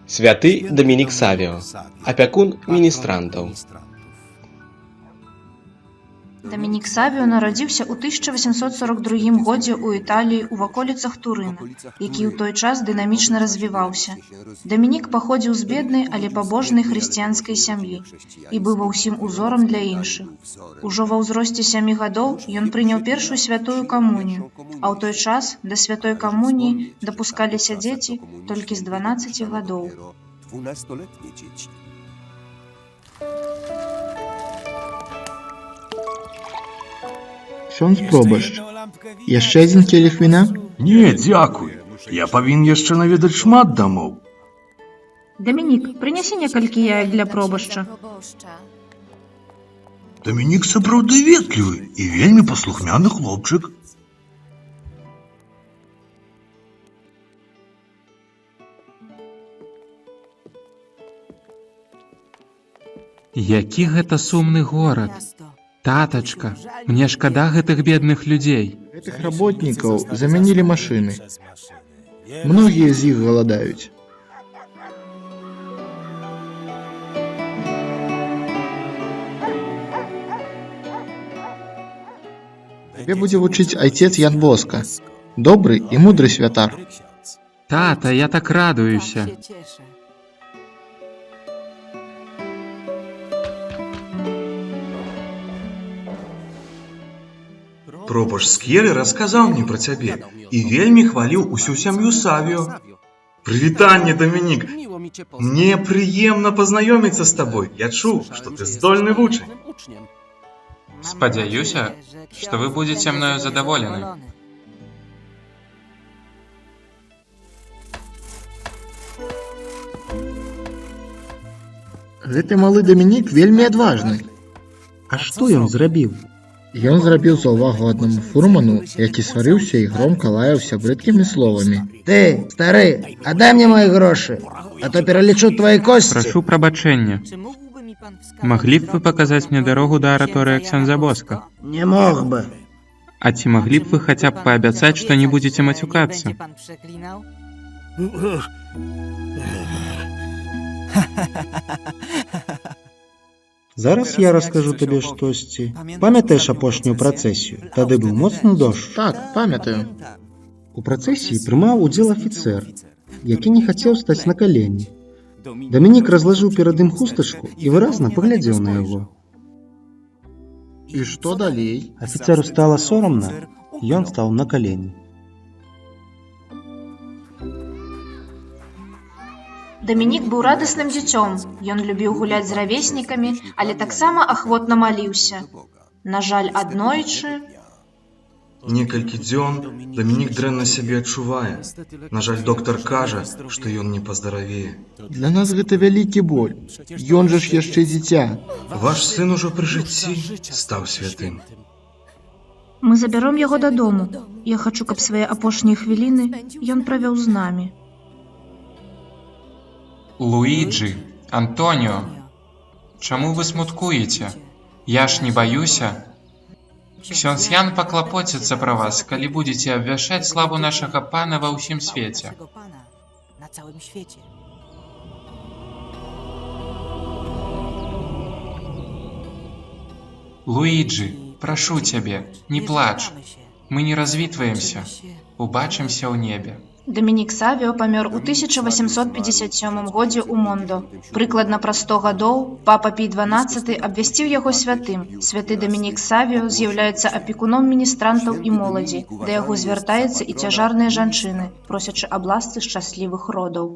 Святы Дамінік Савіо, апякун міністрантаў. Дамінік Савіо нарадзіўся ў 1842 годзе ў Італіі ў ваколіцах Турына, які ў той час дынамічна развіваўся. Дамінік паходзіў з беднай, але пабожнай хрысціянскай сям'і і быў ва ўсім узорам для іншых. Ужо ва ўзросце 7 гадоў ён прыняў першую святую камунію, а ў той час да святой камуніі дапускаліся дзеці толькі з 12 гадоў. Ksiądz proboszcz. Jeszcze jeden kielich wina? Не, дзякуй. Я павінен яшчэ наведаць шмат дамоў. Дамінік, прынясі некалькі яек для пробашча. Дамінік сапраўды ветлівы і вельмі паслухмяны хлопчык. Які гэта сумны горад. Татачка, мне шкада гэтых бедных людзей. Этих работников заменили машины. Многие из них голодают. Тебе будет учить отец Ян Боско, добрый и мудрый святар. Тата, я так радуюся. Пробаш Скелі расказаў мне пра цябе і вельмі хваліў усю сям'ю Савіо. Прывітанне, Дамінік! Мне прыемна пазнаёміцца з табой. Я чуў, што ты здольны вучань. Спадзяюся, што вы будзеце мною задаволены. Гэты малы Дамінік вельмі адважны. А што ён зрабіў? Ён зрабіў заўвагу аднаму фурману, які сварыўся і громка лаяўся брыдкімі словамі. Ты, стары, отдай мне мои гроши, а то перелечу твои кости. Прашу прабачэння. Маглі б вы паказаць мне дарогу да араторыя ксяндза Боска? Не мог бы. А ці маглі б вы хаця б паабяцаць, што не будзеце мацюкацца? Зараз я раскажу табе штосьці. Памятаеш апошнюю працэсію? Тады быў моцны дождж. Так, памятаю. У працэсіі прымаў удзел афіцэр, які не хацеў стаць на калені. Дамінік разлажыў перад ім хустачку і выразна паглядзеў на яго. І што далей? Афіцэру стала сорамна, ён стаў на калені. Дамінік быў радасным дзіцём. Ён любіў гуляць з равеснікамі, але таксама ахвотна маліўся. На жаль, аднойчы... Некалькі дзён Дамінік дрэнна сябе адчувае. На жаль, доктар кажа, што ён не паздаравее. Для нас гэта вялікі боль. Ён жа ж яшчэ дзіця. Ваш сын ужо пры жыцці стаў святым. Мы забяром яго дадому. Я хачу, каб свае апошнія хвіліны ён правёў з намі. Луіджы, Антоніо, чаму вы смуткуеце? Я ж не баюся. Ксёндз Ян паклапоціцца пра вас, калі будзеце абвяшчаць славу нашага пана ва ўсім свеце. Луіджы, прашу цябе, не плач. Мы не развітваемся. Убачымся ў небе. Дамінік Савіо памёр у 1857 годзе ў Мондо. Прыкладна праз 100 гадоў папа Пій XII абвясціў яго святым. Святы Дамінік Савіо з'яўляецца апекуном міністрантаў і моладзі. Да яго звяртаецца і цяжарныя жанчыны, просячы аб ласцы шчаслівых родаў.